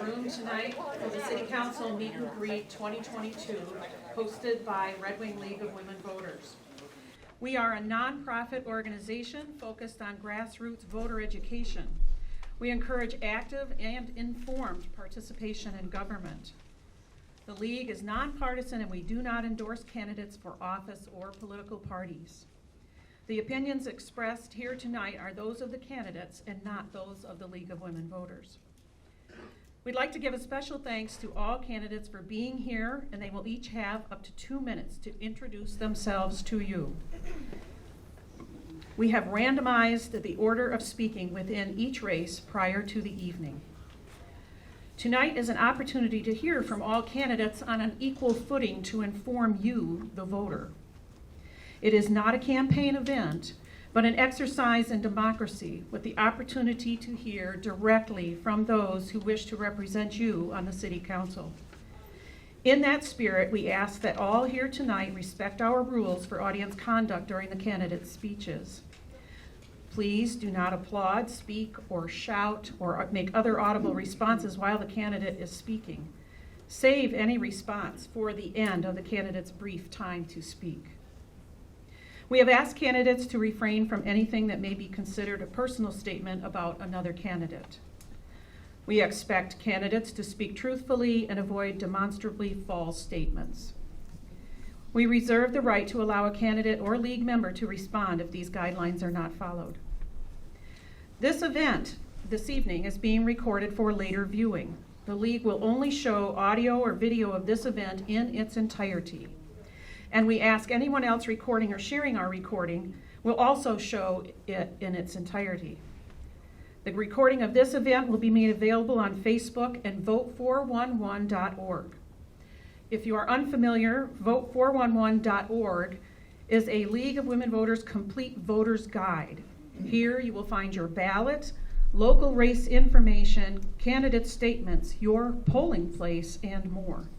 room tonight for the City Council Meet and Greet 2022, hosted by Red Wing League of Women Voters. We are a nonprofit organization focused on grassroots voter education. We encourage active and informed participation in government. The League is nonpartisan and we do not endorse candidates for office or political parties. The opinions expressed here tonight are those of the candidates and not those of the League of Women Voters. We'd like to give a special thanks to all candidates for being here, and they will each have up to 2 minutes to introduce themselves to you. We have randomized the order of speaking within each race prior to the evening. Tonight is an opportunity to hear from all candidates on an equal footing to inform you, the voter. It is not a campaign event, but an exercise in democracy with the opportunity to hear directly from those who wish to represent you on the City Council. In that spirit, we ask that all here tonight respect our rules for audience conduct during the candidates' speeches. Please do not applaud, speak, or shout, or make other audible responses while the candidate is speaking. Save any response for the end of the candidate's brief time to speak. We have asked candidates to refrain from anything that may be considered a personal statement about another candidate. We expect candidates to speak truthfully and avoid demonstrably false statements. We reserve the right to allow a candidate or league member to respond if these guidelines are not followed. This event this evening is being recorded for later viewing. The league will only show audio or video of this event in its entirety. And we ask anyone else recording or sharing our recording will also show it in its entirety. The recording of this event will be made available on Facebook and vote411.org. If you are unfamiliar, vote411.org is a League of Women Voters complete voter's guide. Here you will find your ballot, local race information, candidate statements, your polling place, and more.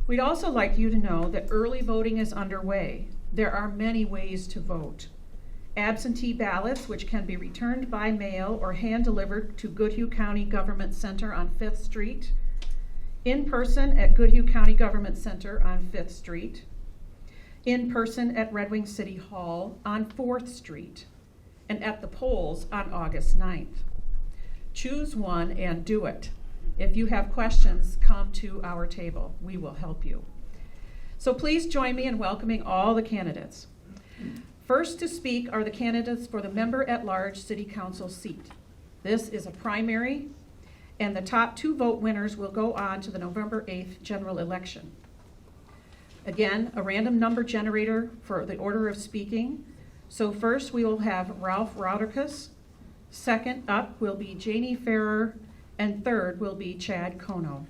We'd also like you to know that early voting is underway. There are many ways to vote. Absentee ballots, which can be returned by mail or hand-delivered to Goodhue County Government Center on 5th Street, in person at Goodhue County Government Center on 5th Street, in person at Red Wing City Hall on 4th Street, and at the polls on August 9th. Choose one and do it. If you have questions, come to our table. We will help you. So please join me in welcoming all the candidates. First to speak are the candidates for the member-at-large City Council seat. This is a primary, and the top 2 vote winners will go on to the November 8th general election. Again, a random number generator for the order of speaking. So first we will have Rauterkus. Second up will be Janie Farrer, and third will be Chad Kono.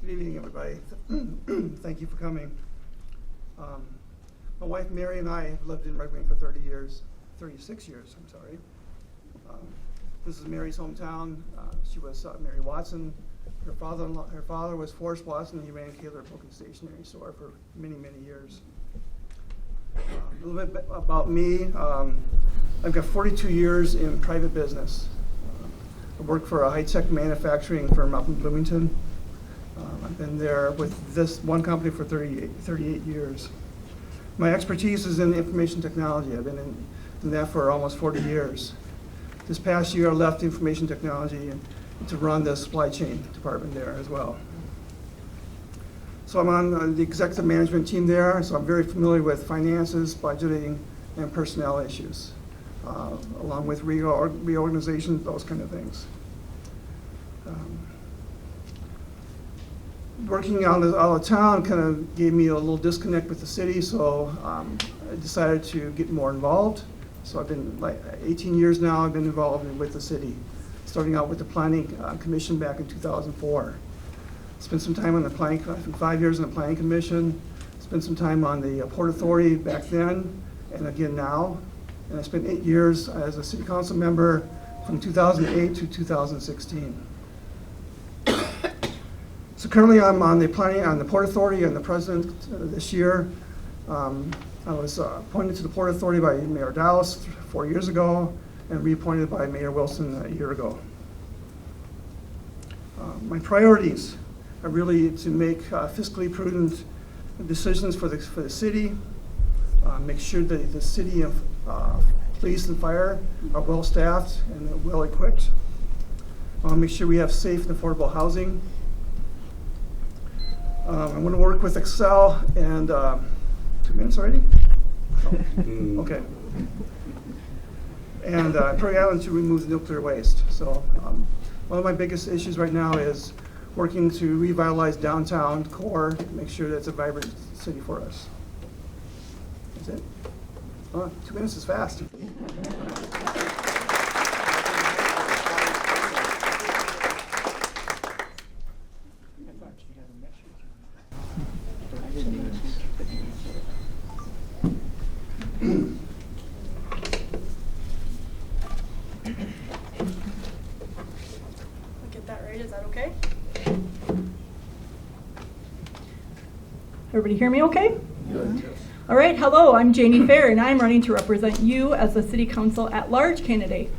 Good evening, everybody. Thank you for coming. My wife Mary and I have lived in Red Wing for 36 years, I'm sorry. This is Mary's hometown. She was Mary Watson. Her father was Forrest Watson, and he ran Kliewer Book and Stationery Store for many, many years. A little bit about me. I've got 42 years in private business. I work for a high-tech manufacturing firm up in Bloomington. I've been there with this one company for 38 years. My expertise is in information technology. I've been in that for almost 40 years. This past year, I left information technology to run the supply chain department there as well. So I'm on the executive management team there, so I'm very familiar with finances, budgeting, and personnel issues, along with reorganization, those kind of things. Working out of town kind of gave me a little disconnect with the city, so I decided to get more involved. So I've been, like 18 years now, I've been involved with the city, starting out with the Planning Commission back in 2004. Spent some time on the Planning, 5 years on the Planning Commission, spent some time on the Port Authority back then, and again now. And I spent 8 years as a city council member from 2008 to 2016. So currently I'm on the Port Authority and the president this year. I was appointed to the Port Authority by Mayor Dallas 4 years ago and reappointed by Mayor Wilson a year ago. My priorities are really to make fiscally prudent decisions for the city, make sure that the city of police and fire are well-staffed and well-equipped. I want to make sure we have safe and affordable housing. I want to work with Excel and 2 minutes already? Oh, okay. And Prairie Island to remove the nuclear waste. So one of my biggest issues right now is working to revitalize downtown core, make sure that it's a vibrant city for us. That's it. 2 minutes is fast. Get that right, is that okay? Everybody hear me okay? All right, hello, I'm Janie Fair, and I'm running to represent you as the City Council at-large candidate.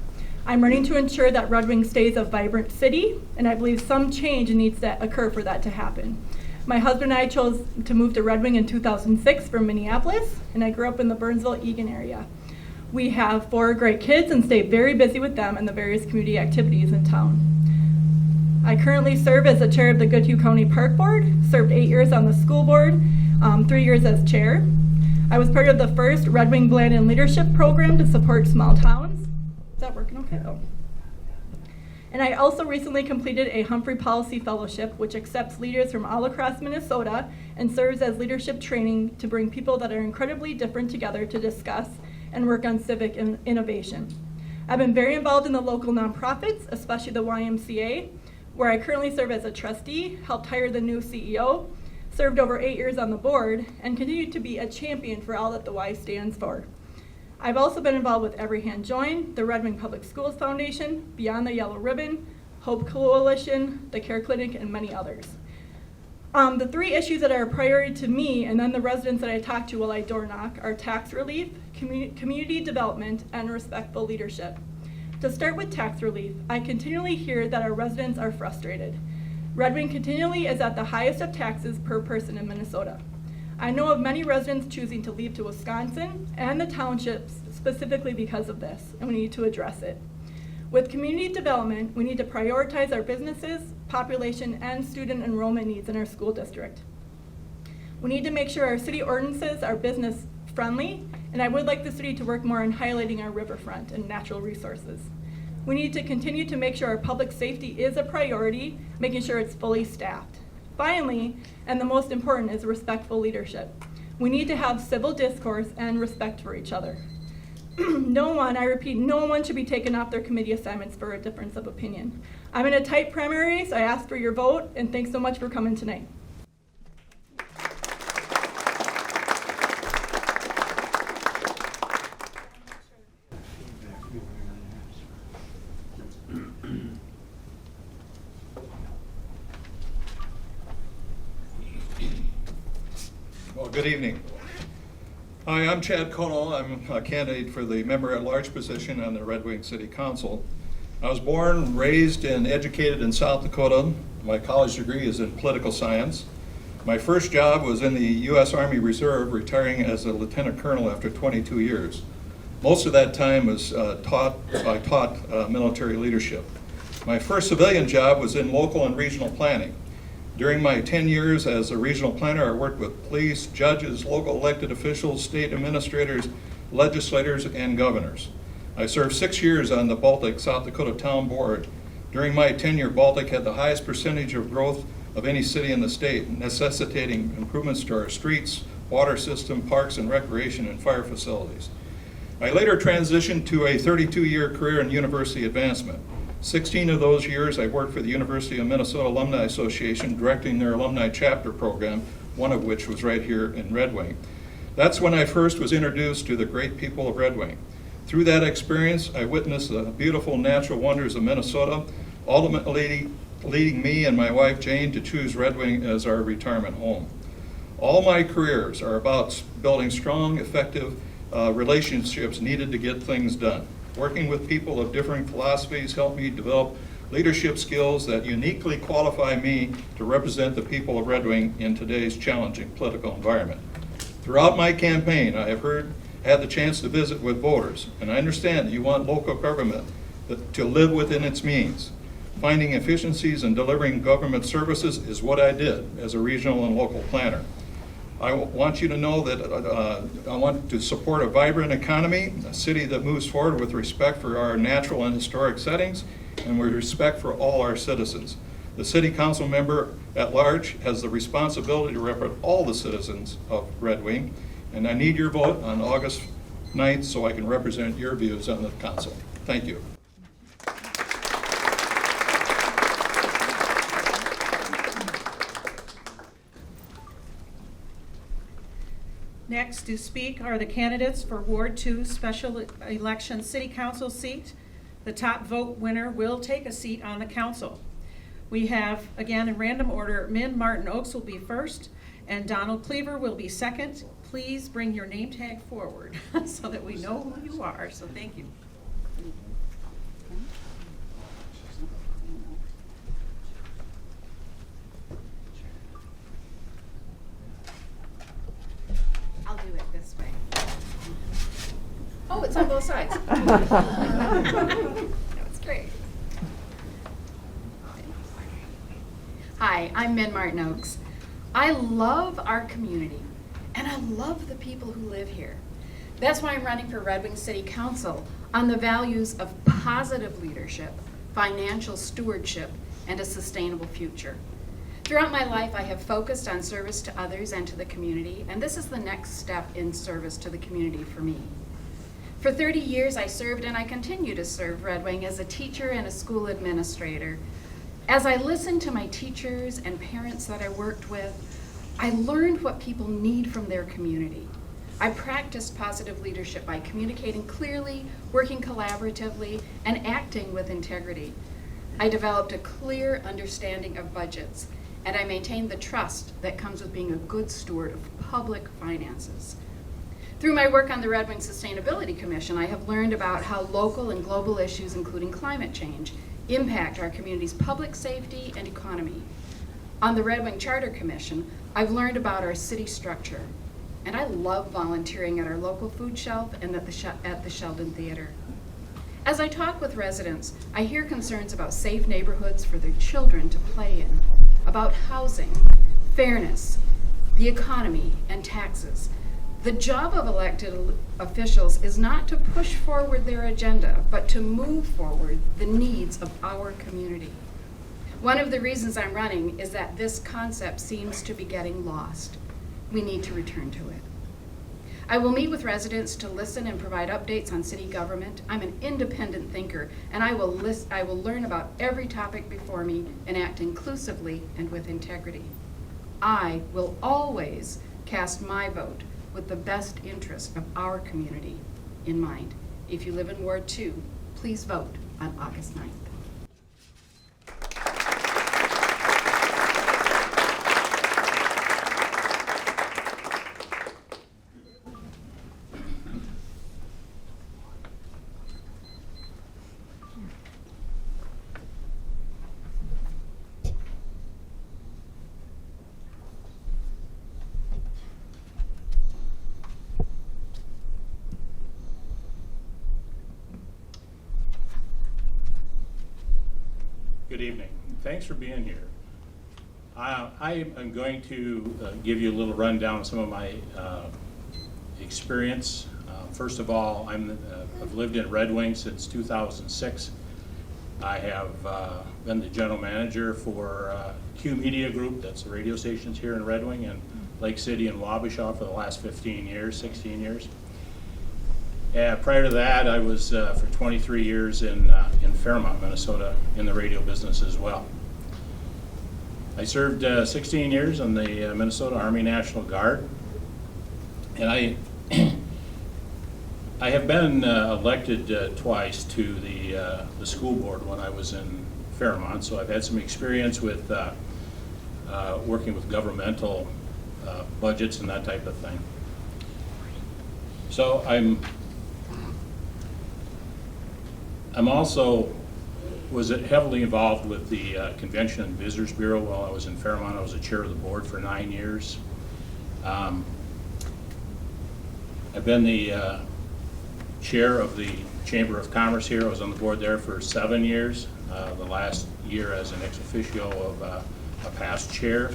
I'm running to ensure that Red Wing stays a vibrant city, and I believe some change needs to occur for that to happen. My husband and I chose to move to Red Wing in 2006 from Minneapolis, and I grew up in the Burnsville-Eagan area. We have 4 great kids and stay very busy with them and the various community activities in town. I currently serve as the chair of the Goodhue County Park Board, served 8 years on the school board, 3 years as chair. I was part of the first Red Wing Blend and Leadership Program to support small towns. Is that working okay? Oh. And I also recently completed a Humphrey Policy Fellowship, which accepts leaders from all across Minnesota and serves as leadership training to bring people that are incredibly different together to discuss and work on civic innovation. I've been very involved in the local nonprofits, especially the YMCA, where I currently serve as a trustee, helped hire the new CEO, served over 8 years on the board, and continue to be a champion for all that the Y stands for. I've also been involved with Every Hand Join, the Red Wing Public Schools Foundation, Beyond the Yellow Ribbon, Hope Coalition, the Care Clinic, and many others. The 3 issues that are a priority to me and then the residents that I talk to while I door knock are tax relief, community development, and respectful leadership. To start with tax relief, I continually hear that our residents are frustrated. Red Wing continually is at the highest of taxes per person in Minnesota. I know of many residents choosing to leave to Wisconsin and the townships specifically because of this, and we need to address it. With community development, we need to prioritize our businesses, population, and student enrollment needs in our school district. We need to make sure our city ordinances are business friendly, and I would like the city to work more on highlighting our riverfront and natural resources. We need to continue to make sure our public safety is a priority, making sure it's fully staffed. Finally, and the most important, is respectful leadership. We need to have civil discourse and respect for each other. No one, I repeat, no one should be taken off their committee assignments for a difference of opinion. I'm in a tight primary, so I ask for your vote, and thanks so much for coming tonight. Well, good evening. Hi, I'm Chad Kono. I'm a candidate for the member-at-large position on the Red Wing City Council. I was born, raised, and educated in South Dakota. My college degree is in political science. My first job was in the U.S. Army Reserve, retiring as a lieutenant colonel after 22 years. Most of that time was I taught military leadership. My first civilian job was in local and regional planning. During my 10 years as a regional planner, I worked with police, judges, local elected officials, state administrators, legislators, and governors. I served 6 years on the Baltic South Dakota Town Board. During my tenure, Baltic had the highest percentage of growth of any city in the state, necessitating improvements to our streets, water system, parks and recreation, and fire facilities. I later transitioned to a 32-year career in university advancement. 16 of those years I worked for the University of Minnesota Alumni Association, directing their alumni chapter program, one of which was right here in Red Wing. That's when I first was introduced to the great people of Red Wing. Through that experience, I witnessed the beautiful natural wonders of Minnesota, ultimately leading me and my wife Jane to choose Red Wing as our retirement home. All my careers are about building strong, effective relationships needed to get things done. Working with people of differing philosophies helped me develop leadership skills that uniquely qualify me to represent the people of Red Wing in today's challenging political environment. Throughout my campaign, I have had the chance to visit with voters, and I understand that you want local government to live within its means. Finding efficiencies and delivering government services is what I did as a regional and local planner. I want you to know that I want to support a vibrant economy, a city that moves forward with respect for our natural and historic settings, and with respect for all our citizens. The city council member at large has the responsibility to represent all the citizens of Red Wing, and I need your vote on August 9th so I can represent your views on the council. Thank you. Next to speak are the candidates for Ward 2 Special Election City Council seat. The top vote winner will take a seat on the council. We have, again in random order, Min Martin Oaks will be first, and Donald Kliewer will be second. Please bring your name tag forward so that we know who you are, so thank you. I'll do it this way. Oh, it's on both sides. That's great. Hi, I'm Min Martin Oaks. I love our community, and I love the people who live here. That's why I'm running for Red Wing City Council on the values of positive leadership, financial stewardship, and a sustainable future. Throughout my life, I have focused on service to others and to the community, and this is the next step in service to the community for me. For 30 years, I served and I continue to serve Red Wing as a teacher and a school administrator. As I listened to my teachers and parents that I worked with, I learned what people need from their community. I practiced positive leadership by communicating clearly, working collaboratively, and acting with integrity. I developed a clear understanding of budgets, and I maintained the trust that comes with being a good steward of public finances. Through my work on the Red Wing Sustainability Commission, I have learned about how local and global issues, including climate change, impact our community's public safety and economy. On the Red Wing Charter Commission, I've learned about our city structure, and I love volunteering at our local food shelf and at the Sheldon Theater. As I talk with residents, I hear concerns about safe neighborhoods for their children to play in, about housing, fairness, the economy, and taxes. The job of elected officials is not to push forward their agenda, but to move forward the needs of our community. One of the reasons I'm running is that this concept seems to be getting lost. We need to return to it. I will meet with residents to listen and provide updates on city government. I'm an independent thinker, and I will learn about every topic before me and act inclusively and with integrity. I will always cast my vote with the best interest of our community in mind. If you live in Ward 2, please vote on August 9th. Good evening. Thanks for being here. I am going to give you a little rundown of some of my experience. First of all, I've lived in Red Wing since 2006. I have been the general manager for Q Media Group, that's the radio stations here in Red Wing and Lake City and Wabasha for the last 16 years. Prior to that, I was for 23 years in Fairmont, Minnesota, in the radio business as well. I served 16 years in the Minnesota Army National Guard, and I have been elected twice to the school board when I was in Fairmont, so I've had some experience with working with governmental budgets and that type of thing. So I'm also was heavily involved with the Convention and Visitors Bureau while I was in Fairmont. I was the chair of the board for 9 years. I've been the chair of the Chamber of Commerce here. I was on the board there for 7 years. The last year as an ex officio of a past chair.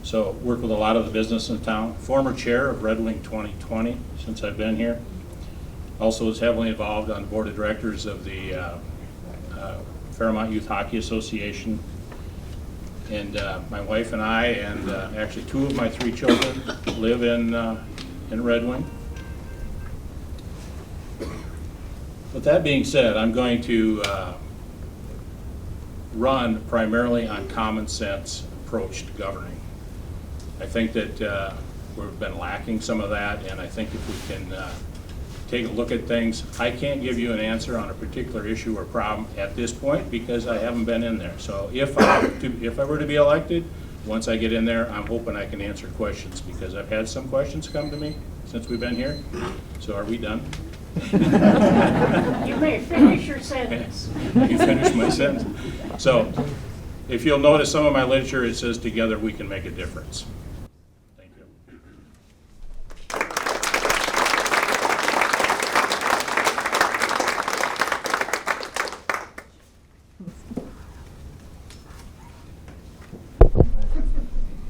So work with a lot of the business in town. Former chair of Red Wing 2020 since I've been here. Also was heavily involved on the board of directors of the Fairmont Youth Hockey Association. And my wife and I, and actually 2 of my 3 children live in Red Wing. With that being said, I'm going to run primarily on common sense approach to governing. I think that we've been lacking some of that, and I think if we can take a look at things, I can't give you an answer on a particular issue or problem at this point because I haven't been in there. So if I were to be elected, once I get in there, I'm hoping I can answer questions because I've had some questions come to me since we've been here. So are we done? You may finish your sentence. You finish my sentence. So, if you'll notice some of my literature, it says together we can make a difference. Thank you.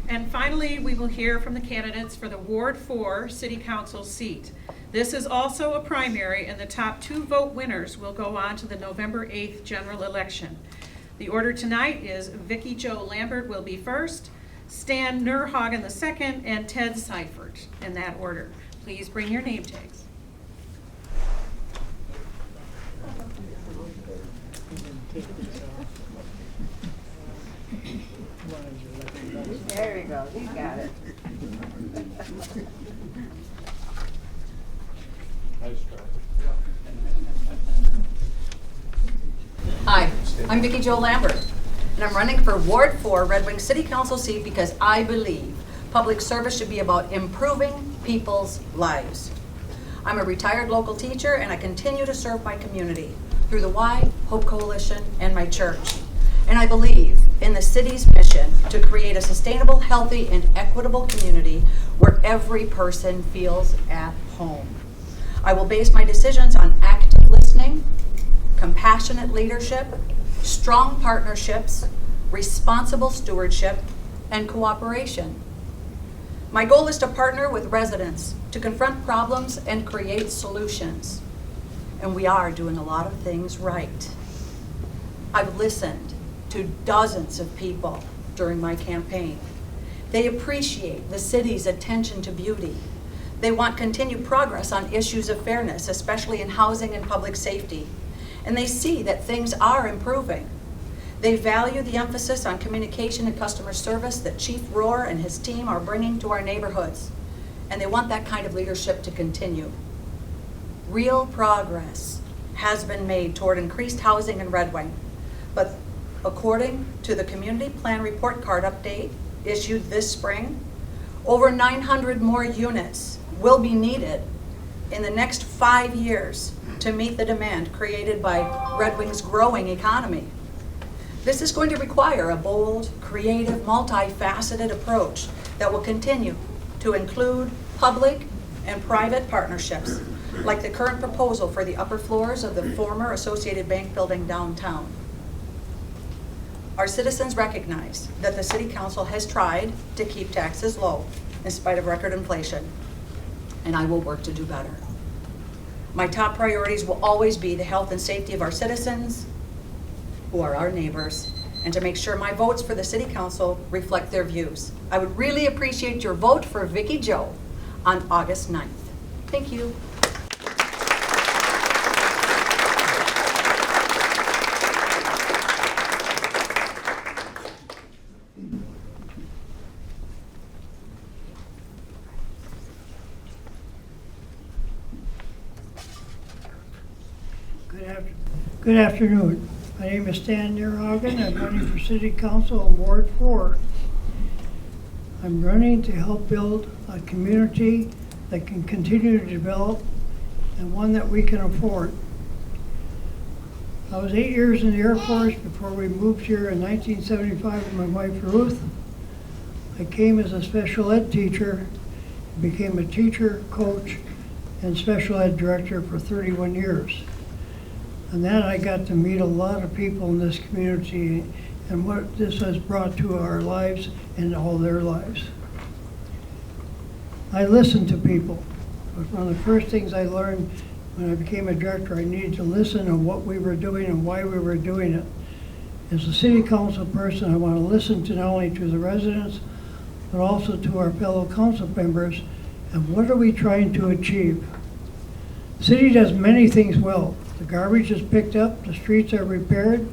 And finally, we will hear from the candidates for the Ward 4 City Council seat. This is also a primary, and the top 2 vote winners will go on to the November 8th general election. The order tonight is Vicki Jo Lambert will be first, Stan Nerhaugen the second, and Ted Seifert in that order. Please bring your name tags. There we go, you got it. Hi, I'm Vicki Jo Lambert, and I'm running for Ward 4 Red Wing City Council seat because I believe public service should be about improving people's lives. I'm a retired local teacher, and I continue to serve my community through the Y Hope Coalition and my church. And I believe in the city's mission to create a sustainable, healthy, and equitable community where every person feels at home. I will base my decisions on active listening, compassionate leadership, strong partnerships, responsible stewardship, and cooperation. My goal is to partner with residents to confront problems and create solutions. And we are doing a lot of things right. I've listened to dozens of people during my campaign. They appreciate the city's attention to beauty. They want continued progress on issues of fairness, especially in housing and public safety. And they see that things are improving. They value the emphasis on communication and customer service that Chief Rohr and his team are bringing to our neighborhoods. And they want that kind of leadership to continue. Real progress has been made toward increased housing in Red Wing, but according to the Community Plan Report Card update issued this spring, over 900 more units will be needed in the next 5 years to meet the demand created by Red Wing's growing economy. This is going to require a bold, creative, multifaceted approach that will continue to include public and private partnerships, like the current proposal for the upper floors of the former Associated Bank building downtown. Our citizens recognize that the City Council has tried to keep taxes low in spite of record inflation, and I will work to do better. My top priorities will always be the health and safety of our citizens, who are our neighbors, and to make sure my votes for the City Council reflect their views. I would really appreciate your vote for Vicki Jo on August 9th. Thank you. Good afternoon. My name is Stan Nerhaugen. I'm running for City Council in Ward 4. I'm running to help build a community that can continue to develop and one that we can afford. I was 8 years in the Air Force before we moved here in 1975 with my wife Ruth. I came as a special ed teacher, became a teacher, coach, and special ed director for 31 years. And then I got to meet a lot of people in this community and what this has brought to our lives and all their lives. I listened to people. It was one of the first things I learned when I became a director. I needed to listen to what we were doing and why we were doing it. As a city council person, I want to listen to not only to the residents, but also to our fellow council members, and what are we trying to achieve? The city does many things well. The garbage is picked up, the streets are repaired,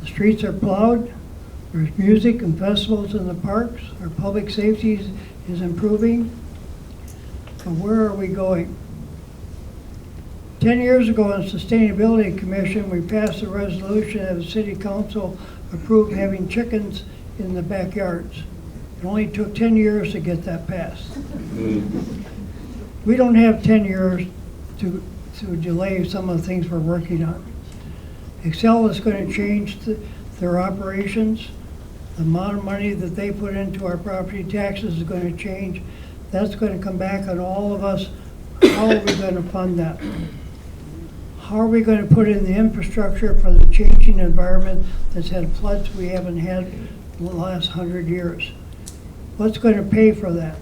the streets are plowed, there's music and festivals in the parks, our public safety is improving. So where are we going? 10 years ago on Sustainability Commission, we passed a resolution that the City Council approved having chickens in the backyards. It only took 10 years to get that passed. We don't have 10 years to delay some of the things we're working on. Excel is going to change their operations. The amount of money that they put into our property taxes is going to change. That's going to come back on all of us. How are we going to fund that? How are we going to put in the infrastructure for the changing environment that's had floods we haven't had in the last 100 years? What's going to pay for that?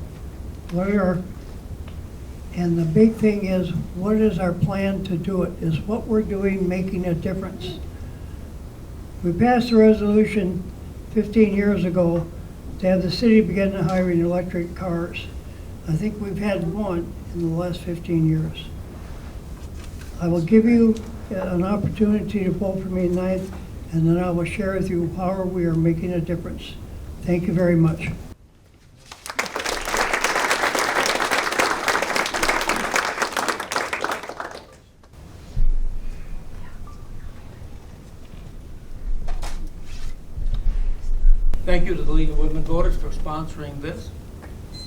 And the big thing is, what is our plan to do it? Is what we're doing making a difference? We passed a resolution 15 years ago to have the city begin hiring electric cars. I think we've had one in the last 15 years. I will give you an opportunity to vote for me tonight, and then I will share with you how we are making a difference. Thank you very much. Thank you to the League of Women Voters for sponsoring this,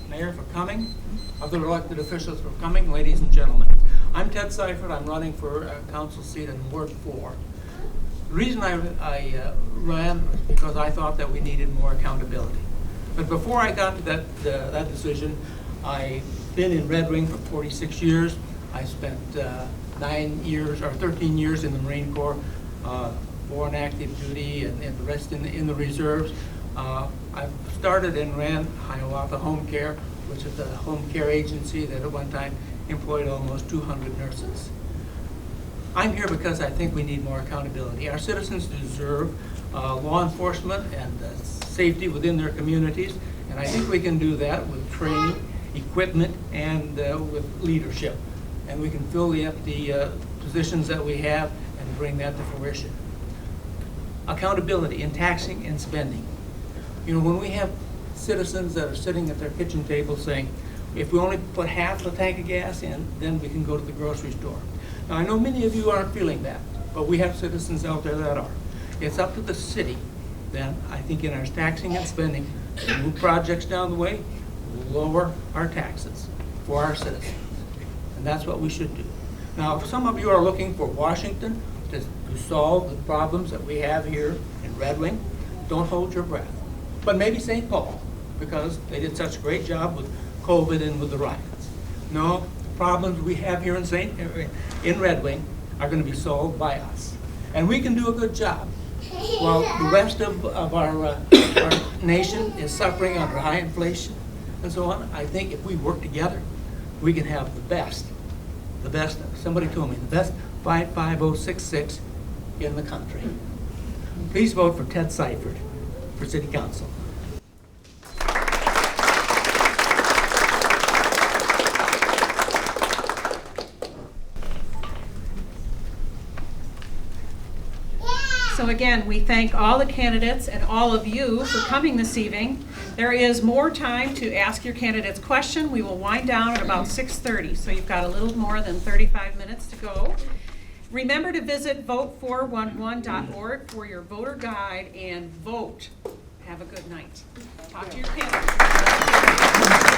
Mayor for coming, other elected officials for coming, ladies and gentlemen. I'm Ted Seifert. I'm running for a council seat in Ward 4. The reason I ran was because I thought that we needed more accountability. But before I got to that decision, I've been in Red Wing for 46 years. I spent 13 years in the Marine Corps, 4 in active duty and the rest in the reserves. I started and ran Hiawatha Home Care, which is a home care agency that at one time employed almost 200 nurses. I'm here because I think we need more accountability. Our citizens deserve law enforcement and safety within their communities, and I think we can do that with training, equipment, and with leadership. And we can fill the empty positions that we have and bring that to fruition. Accountability in taxing and spending. You know, when we have citizens that are sitting at their kitchen table saying, if we only put half the tank of gas in, then we can go to the grocery store. Now, I know many of you aren't feeling that, but we have citizens out there that are. It's up to the city, then, I think, in our taxing and spending, to move projects down the way, lower our taxes for our citizens. And that's what we should do. Now, if some of you are looking for Washington to solve the problems that we have here in Red Wing, don't hold your breath. But maybe St. Paul, because they did such a great job with COVID and with the riots. No, the problems we have here in Red Wing are going to be solved by us. And we can do a good job. While the rest of our nation is suffering under high inflation and so on, I think if we work together, we can have the best, somebody told me, the best 55066 in the country. Please vote for Ted Seifert for City Council. So again, we thank all the candidates and all of you for coming this evening. There is more time to ask your candidates questions. We will wind down at about 6:30, so you've got a little more than 35 minutes to go. Remember to visit vote411.org for your voter guide and vote. Have a good night. Talk to your panel.